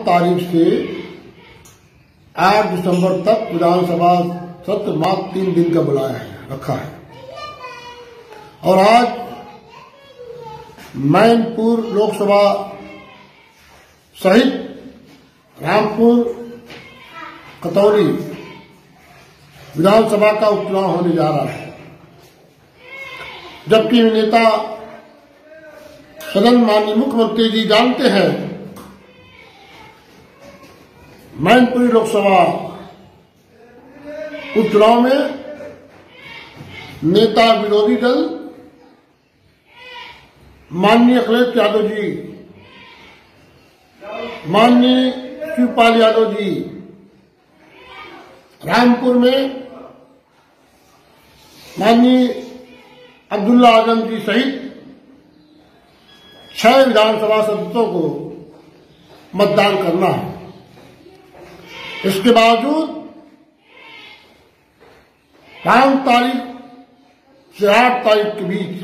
तारीख से 8 दिसंबर तक विधानसभा सत्र मात्र 3 दिन का बुलाया है, रखा है। और आज मैनपुर लोकसभा सहित रामपुर कतौली विधानसभा का उपचुनाव होने जा रहा है, जबकि नेता सदन माननीय मुख्यमंत्री जी जानते हैं मैनपुरी लोकसभा उपचुनाव में नेता विरोधी दल माननीय अखिलेश यादव जी, माननीय शिवपाल यादव जी रामपुर में माननीय अब्दुल्ला आजम जी सहित 6 विधानसभा सदस्यों को मतदान करना है। इसके बावजूद 5 तारीख से 8 तारीख के बीच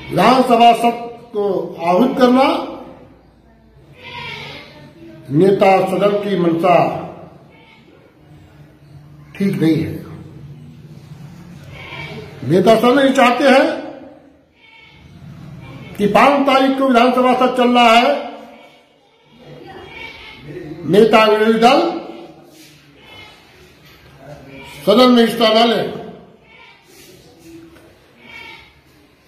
विधानसभा सत्र को आहूत करना नेता सदन की मंशा ठीक नहीं है। नेता सदन ये चाहते हैं कि 5 तारीख को विधानसभा सत्र चल रहा है, नेता विरोधी दल सदन में हिस्सा न ले।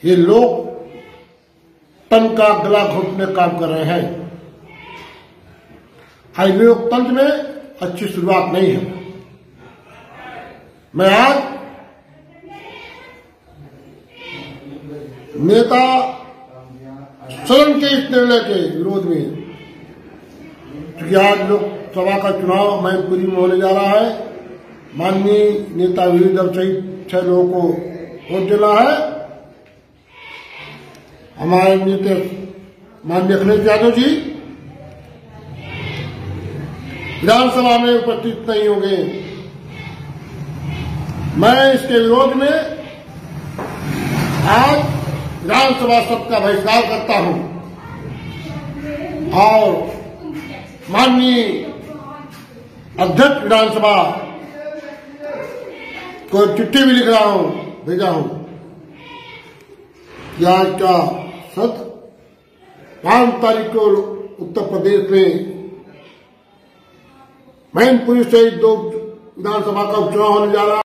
ये लोकतंत्र का गला घोटने का काम कर रहे हैं। आज लोकतंत्र में अच्छी शुरुआत नहीं है। मैं आज नेता सदन के इस निर्णय के विरोध में, क्योंकि आज लोकसभा का चुनाव मैनपुरी में होने जा रहा है, माननीय नेता विरोधी दल सहित 6 लोगों को वोट देना है। हमारे नेता माननीय अखिलेश यादव जी विधानसभा में उपस्थित नहीं होंगे। मैं इसके विरोध में आज विधानसभा सत्र का बहिष्कार करता हूं और माननीय अध्यक्ष विधानसभा को चिट्ठी भी लिख रहा हूं, भेजा हूं कि आज का सत्र 5 तारीख को उत्तर प्रदेश में मैनपुरी सहित 2 विधानसभा का उपचुनाव होने जा रहा है।